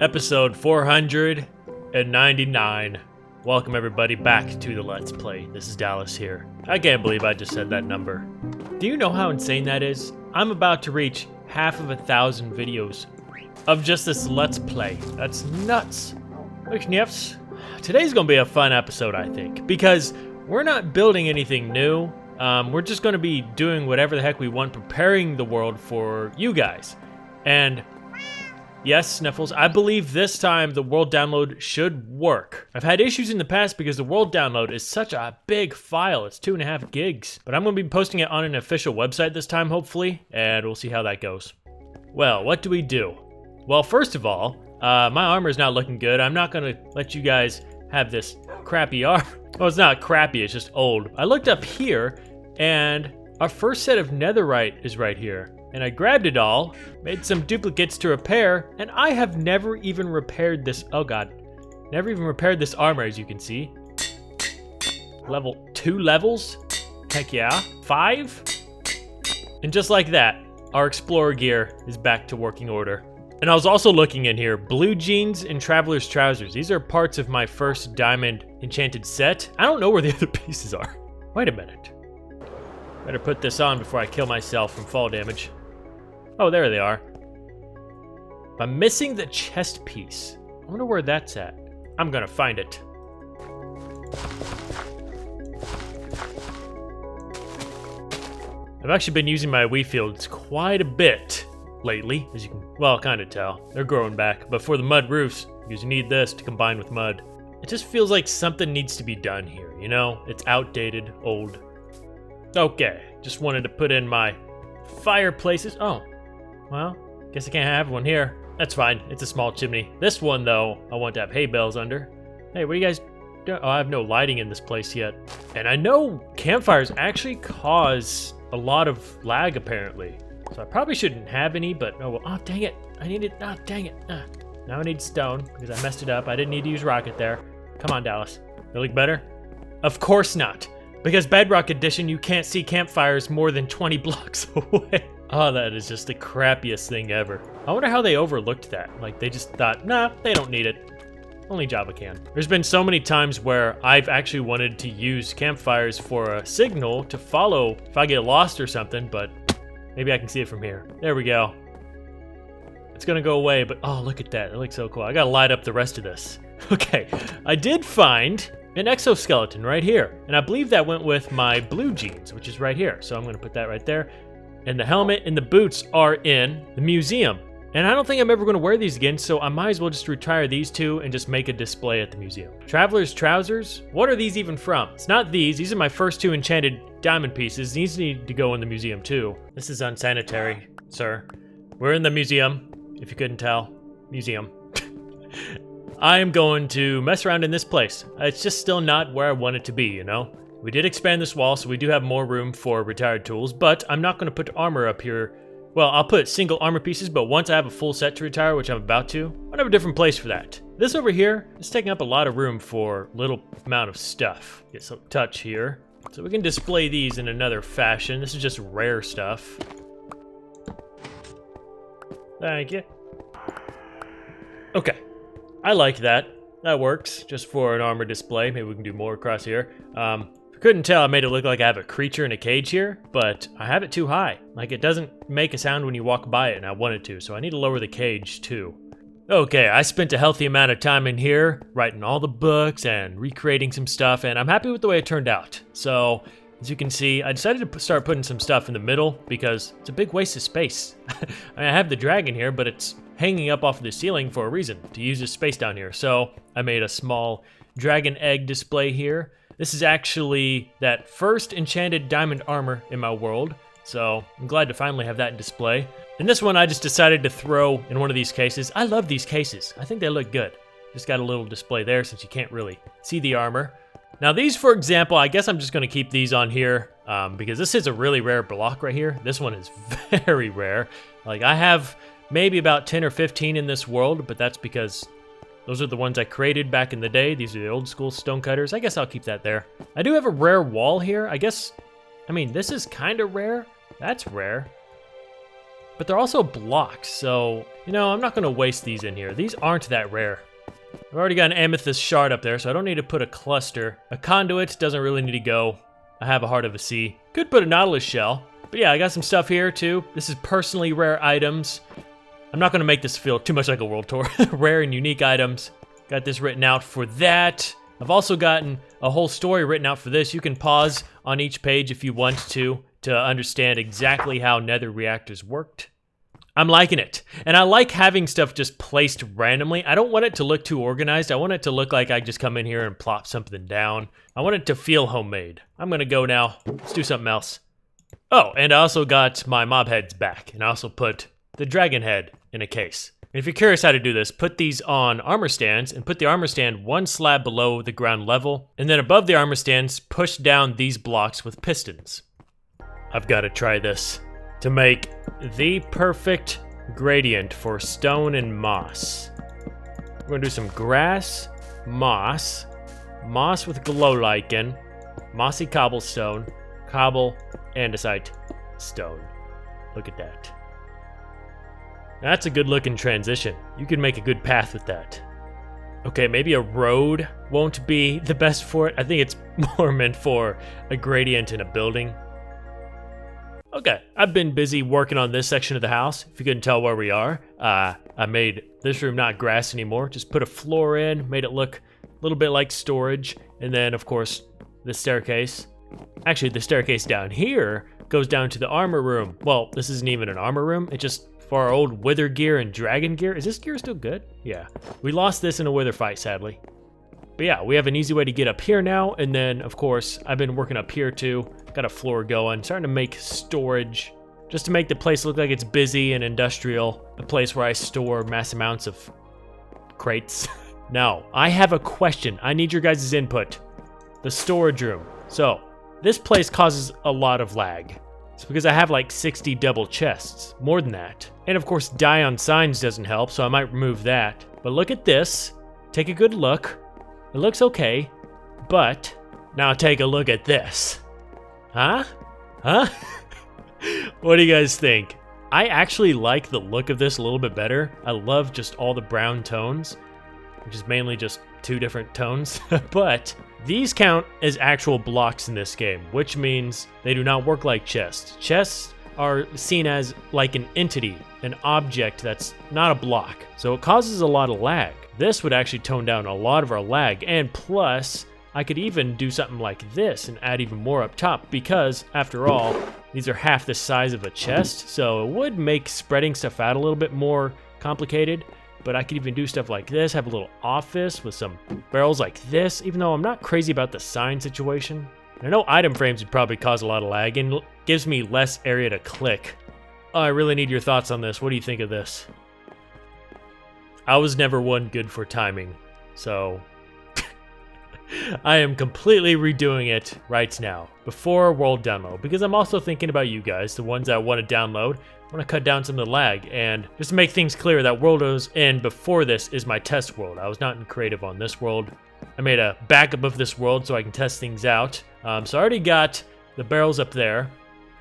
Episode 499. Welcome everybody back to the Let's Play. This is Dallas here. I can't believe I just said that number. Do you know how insane that is? I'm about to reach half of 1,000 videos of just this Let's Play. That's nuts. Look, Sniffs. Today's gonna be a fun episode, I think, because we're not building anything new. We're just gonna be doing whatever the heck we want, preparing the world for you guys. And yes, Sniffles, I believe this time the world download should work. I've had issues in the past because the world download is such a big file. It's 2.5 gigs. But I'm going to be posting it on an official website this time, hopefully, and we'll see how that goes. Well, what do we do? Well, first of all, my armor is not looking good. I'm not going to let you guys have this crappy armor. Well, it's not crappy, it's just old. I looked up here, and our first set of netherite is right here. And I grabbed it all, made some duplicates to repair, and I have never even repaired this, oh god, never even repaired this armor, as you can see. Level 2 levels? Heck yeah. 5? And just like that, our explorer gear is back to working order. And I was also looking in here, blue jeans and traveler's trousers. These are parts of my first diamond enchanted set. I don't know where the other pieces are. Wait a minute. Better put this on before I kill myself from fall damage. Oh, there they are. I'm missing the chest piece. I wonder where that's at. I'm gonna find it. I've actually been using my Wii fields quite a bit lately, as you can, well, kind of tell. They're growing back, but for the mud roofs, because you need this to combine with mud. It just feels like something needs to be done here, you know? It's outdated, old. Okay, just wanted to put in my fireplaces. Oh. Well, guess I can't have one here. That's fine, it's a small chimney. This one, though, I want to have hay bales under. Hey, what are you guys doing? Oh, I have no lighting in this place yet. And I know campfires actually cause a lot of lag, apparently. So I probably shouldn't have any, but oh, well, oh dang it. I need it, oh, dang it. Now I need stone, because I messed it up. I didn't need to use rocket there. Come on, Dallas. They look better? Of course not. Because Bedrock Edition, you can't see campfires more than 20 blocks away. Oh, that is just the crappiest thing ever. I wonder how they overlooked that. Like, they just thought, nah, they don't need it. Only Java can. There's been so many times where I've actually wanted to use campfires for a signal to follow if I get lost or something, but maybe I can see it from here. There we go. It's gonna go away, but oh, look at that. It looks so cool. I gotta light up the rest of this. Okay, I did find an exoskeleton right here, and I believe that went with my blue jeans, which is right here. So I'm gonna put that right there. And the helmet and the boots are in the museum. And I don't think I'm ever going to wear these again, so I might as well just retire these two and just make a display at the museum. Traveler's trousers? What are these even from? It's not these. These are my first 2 enchanted diamond pieces. These need to go in the museum too. This is unsanitary, sir. We're in the museum, if you couldn't tell. Museum. I am going to mess around in this place. It's just still not where I want it to be, you know? We did expand this wall, so we do have more room for retired tools, but I'm not going to put armor up here. Well, I'll put single armor pieces, but once I have a full set to retire, which I'm about to, I'll have a different place for that. This over here is taking up a lot of room for little amount of stuff. Get some touch here. So we can display these in another fashion. This is just rare stuff. Thank you. Okay. I like that. That works, just for an armor display. Maybe we can do more across here. Couldn't tell, I made it look like I have a creature in a cage here, but I have it too high. Like, it doesn't make a sound when you walk by it, and I want it to, so I need to lower the cage too. Okay, I spent a healthy amount of time in here, writing all the books and recreating some stuff, and I'm happy with the way it turned out. So, as you can see, I decided to start putting some stuff in the middle, because it's a big waste of space. I have the dragon here, but it's hanging up off of the ceiling for a reason, to use the space down here. So, I made a small dragon egg display here. This is actually that first enchanted diamond armor in my world, so I'm glad to finally have that in display. And this one I just decided to throw in one of these cases. I love these cases. I think they look good. Just got a little display there since you can't really see the armor. Now these, for example, I guess I'm just going to keep these on here because this is a really rare block right here. This one is very rare. Like, I have maybe about 10 or 15 in this world, but that's because those are the ones I created back in the day. These are the old school stonecutters. I guess I'll keep that there. I do have a rare wall here. I mean, this is kind of rare. That's rare. but they're also blocks, so, you know, I'm not gonna waste these in here. These aren't that rare. I've already got an amethyst shard up there, so I don't need to put a cluster. A conduit doesn't really need to go. I have a heart of a sea. Could put a nautilus shell, but yeah, I got some stuff here too. This is personally rare items. I'm not gonna make this feel too much like a world tour. Rare and unique items. Got this written out for that. I've also gotten a whole story written out for this. You can pause on each page if you want to understand exactly how nether reactors worked. I'm liking it. And I like having stuff just placed randomly. I don't want it to look too organized. I want it to look like I just come in here and plop something down. I want it to feel homemade. I'm gonna go now. Let's do something else. Oh, and I also got my mob heads back. And I also put the dragon head in a case. If you're curious how to do this, put these on armor stands and put the armor stand one slab below the ground level, and then above the armor stands, push down these blocks with pistons. I've got to try this to make the perfect gradient for stone and moss. We're gonna do some grass, moss with glow lichen, mossy cobblestone, cobble, andesite, stone. Look at that. That's a good looking transition. You can make a good path with that. Okay, maybe a road won't be the best for it. I think it's more meant for a gradient in a building. Okay, I've been busy working on this section of the house. If you couldn't tell where we are, I made this room not grass anymore. Just put a floor in, made it look a little bit like storage. And then, of course, the staircase. Actually, the staircase down here goes down to the armor room. Well, this isn't even an armor room. It just for our old wither gear and dragon gear. Is this gear still good? Yeah. We lost this in a wither fight, sadly. But yeah, we have an easy way to get up here now. And then, of course, I've been working up here too. Got a floor going. Starting to make storage. Just to make the place look like it's busy and industrial. A place where I store mass amounts of crates. Now, I have a question. I need your guys' input. The storage room. So, this place causes a lot of lag. It's because I have like 60 double chests. More than that. And of course, die on signs doesn't help, so I might remove that. But look at this. Take a good look. It looks okay. But, now take a look at this. Huh? Huh? What do you guys think? I actually like the look of this a little bit better. I love just all the brown tones, which is mainly just two different tones. But these count as actual blocks in this game, which means they do not work like chests. Chests are seen as like an entity, an object that's not a block. So it causes a lot of lag. This would actually tone down a lot of our lag, and plus, I could even do something like this and add even more up top because, after all, these are half the size of a chest, so it would make spreading stuff out a little bit more complicated, but I could even do stuff like this, have a little office with some barrels like this, even though I'm not crazy about the sign situation. I know item frames would probably cause a lot of lag and gives me less area to click. Oh, I really need your thoughts on this. What do you think of this? I was never one good for timing, so I am completely redoing it right now before world download because I'm also thinking about you guys, the ones that want to download. I want to cut down some of the lag, and just to make things clear, that world I was in before this is my test world. I was not in creative on this world. I made a backup of this world so I can test things out. So I already got the barrels up there.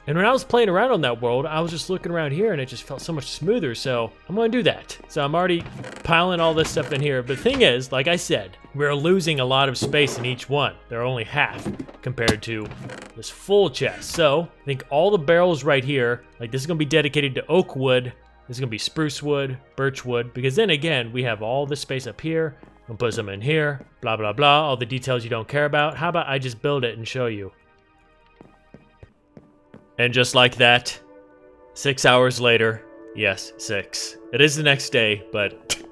And when I was playing around on that world, I was just looking around here and it just felt so much smoother, so I'm going to do that. So I'm already piling all this stuff in here. But the thing is, like I said, we're losing a lot of space in each one. They're only half compared to this full chest. So I think all the barrels right here, like this is going to be dedicated to oak wood. This is going to be spruce wood, birch wood, because then again, we have all this space up here. I'm going to put some in here, blah, blah, blah, all the details you don't care about. How about I just build it and show you? And just like that, 6 hours later, yes, 6. It is the next day, but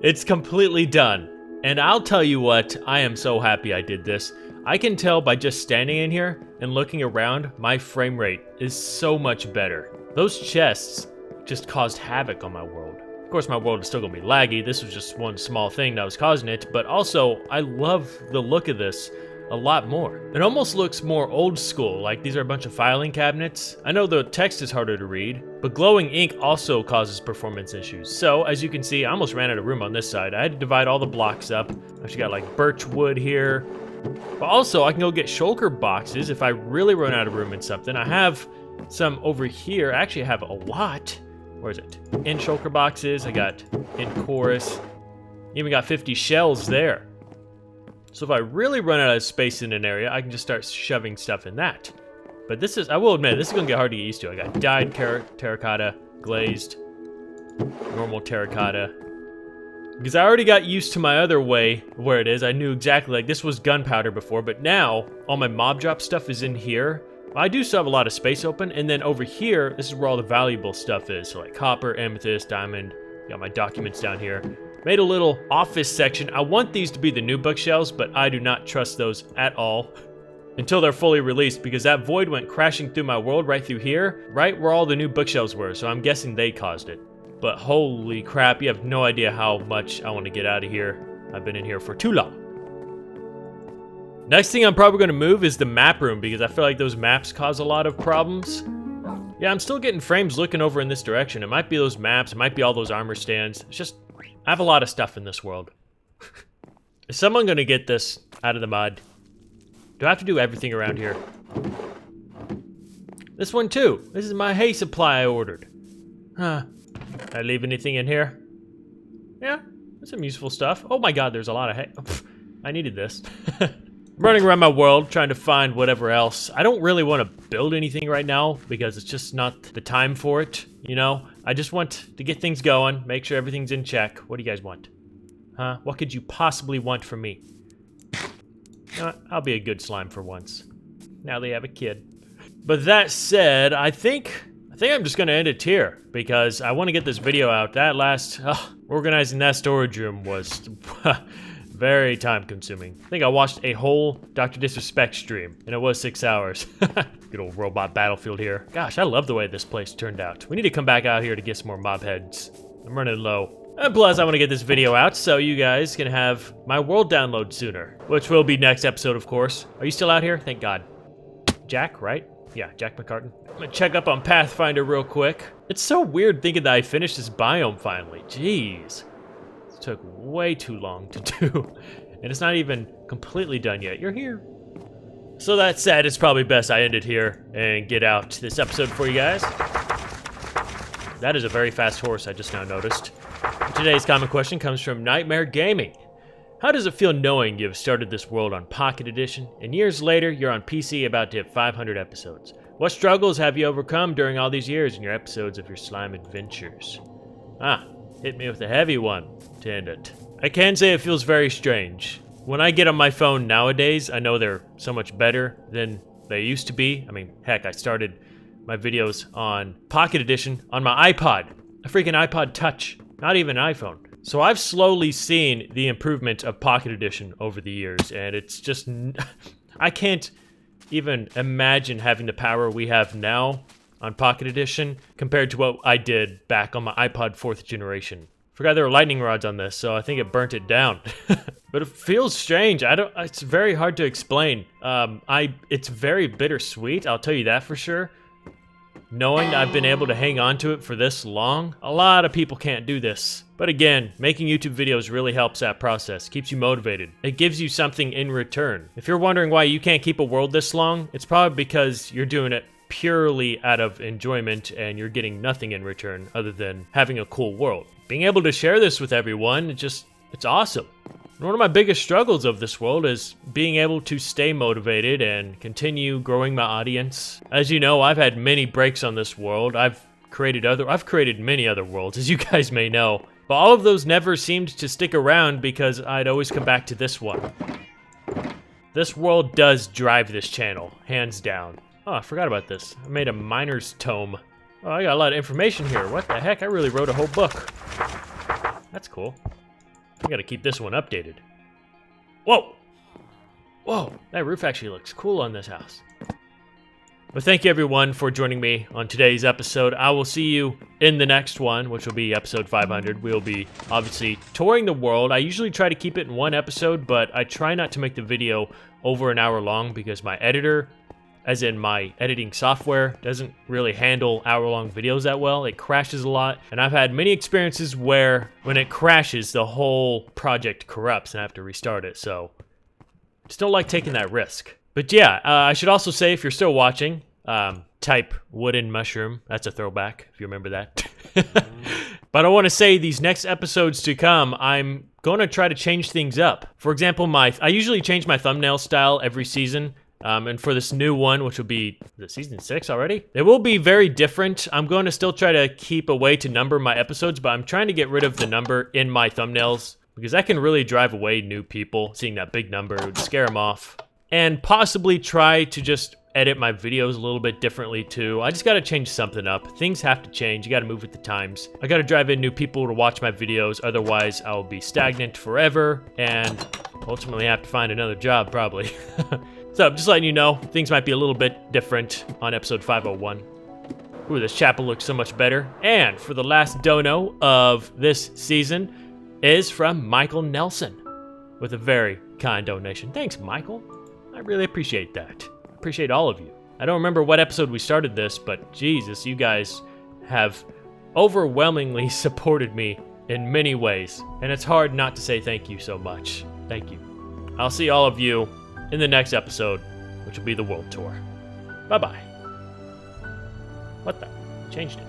it's completely done. And I'll tell you what, I am so happy I did this. I can tell by just standing in here and looking around, my frame rate is so much better. Those chests just caused havoc on my world. Of course, my world is still gonna be laggy. This was just one small thing that was causing it, but also, I love the look of this a lot more. It almost looks more old school, like these are a bunch of filing cabinets. I know the text is harder to read, but glowing ink also causes performance issues. So, as you can see, I almost ran out of room on this side. I had to divide all the blocks up. I actually got like birch wood here. But also, I can go get shulker boxes if I really run out of room in something. I have some over here. I actually have a lot. Where is it? In shulker boxes. I got in chorus. Even got 50 shells there. So if I really run out of space in an area, I can just start shoving stuff in that. But this is, I will admit, this is gonna get hard to get used to. I got dyed terracotta, glazed, normal terracotta. Because I already got used to my other way where it is. I knew exactly, like this was gunpowder before, but now all my mob drop stuff is in here. I do still have a lot of space open, and then over here, this is where all the valuable stuff is. So like copper, amethyst, diamond, got my documents down here. Made a little office section. I want these to be the new bookshelves, but I do not trust those at all until they're fully released, because that void went crashing through my world right through here, right where all the new bookshelves were, so I'm guessing they caused it. But holy crap, you have no idea how much I want to get out of here. I've been in here for too long. Next thing I'm probably going to move is the map room, because I feel like those maps cause a lot of problems. Yeah, I'm still getting frames looking over in this direction. It might be those maps, it might be all those armor stands. It's just, I have a lot of stuff in this world. Is someone going to get this out of the mud? Do I have to do everything around here? This one too. This is my hay supply I ordered. Huh. Did I leave anything in here? Yeah, there's some useful stuff. Oh my god, there's a lot of hay. I needed this. Running around my world trying to find whatever else. I don't really want to build anything right now because it's just not the time for it, you know? I just want to get things going, make sure everything's in check. What do you guys want? Huh? What could you possibly want from me? I'll be a good slime for once. Now they have a kid. But that said, I think I'm just gonna end it here because I want to get this video out. That last organizing that storage room was very time consuming. I think I watched a whole Dr. Disrespect stream and it was 6 hours. Good old robot battlefield here. Gosh, I love the way this place turned out. We need to come back out here to get some more mob heads. I'm running low. And plus, I want to get this video out so you guys can have my world download sooner, which will be next episode, of course. Are you still out here? Thank God. Jack, right? Yeah, Jack McCartan. I'm gonna check up on Pathfinder real quick. It's so weird thinking that I finished this biome finally. Jeez. This took way too long to do. And it's not even completely done yet. You're here. So that said, it's probably best I end it here and get out this episode for you guys. That is a very fast horse, I just now noticed. Today's comment question comes from Nightmare Gaming. How does it feel knowing you have started this world on Pocket Edition, and years later you're on PC about to hit 500 episodes? What struggles have you overcome during all these years in your episodes of your slime adventures? Hit me with a heavy one to end it. I can say it feels very strange. When I get on my phone nowadays, I know they're so much better than they used to be. I mean, heck, I started my videos on Pocket Edition on my iPod. A freaking iPod Touch, not even an iPhone. So I've slowly seen the improvement of Pocket Edition over the years, and it's just, I can't even imagine having the power we have now on Pocket Edition compared to what I did back on my iPod 4th generation. Forgot there were lightning rods on this, so I think it burnt it down. But it feels strange. It's very hard to explain. It's very bittersweet, I'll tell you that for sure. Knowing I've been able to hang on to it for this long, a lot of people can't do this. But again, making YouTube videos really helps that process, keeps you motivated. It gives you something in return. If you're wondering why you can't keep a world this long, it's probably because you're doing it purely out of enjoyment and you're getting nothing in return other than having a cool world. Being able to share this with everyone, it's awesome. One of my biggest struggles of this world is being able to stay motivated and continue growing my audience. As you know, I've had many breaks on this world. I've created many other worlds, as you guys may know. But all of those never seemed to stick around because I'd always come back to this one. This world does drive this channel, hands down. Oh, I forgot about this. I made a miner's tome. Oh, I got a lot of information here. What the heck? I really wrote a whole book. That's cool. I gotta keep this one updated. Whoa! Whoa, that roof actually looks cool on this house. But thank you everyone for joining me on today's episode. I will see you in the next one, which will be episode 500. We'll be obviously touring the world. I usually try to keep it in one episode, but I try not to make the video over an hour long because my editor, as in my editing software, doesn't really handle hour-long videos that well. It crashes a lot, and I've had many experiences where when it crashes, the whole project corrupts and I have to restart it, so just don't like taking that risk. But yeah, I should also say, if you're still watching, type wooden mushroom. That's a throwback, if you remember that. But I want to say these next episodes to come, I'm going to try to change things up. For example, I usually change my thumbnail style every season. And for this new one, which will be season 6 already, it will be very different. I'm going to still try to keep a way to number my episodes, but I'm trying to get rid of the number in my thumbnails because that can really drive away new people. Seeing that big number would scare them off. And possibly try to just edit my videos a little bit differently too. I just got to change something up. Things have to change. You got to move with the times. I got to drive in new people to watch my videos. Otherwise, I'll be stagnant forever and ultimately have to find another job probably. So just letting you know, things might be a little bit different on episode 501. Ooh, this chapel looks so much better. And for the last dono of this season is from Michael Nelson with a very kind donation. Thanks, Michael. I really appreciate that. I appreciate all of you. I don't remember what episode we started this, but Jesus, you guys have overwhelmingly supported me in many ways. And it's hard not to say thank you so much. Thank you. I'll see all of you in the next episode, which will be the world tour. Bye-bye. What the? Changed it.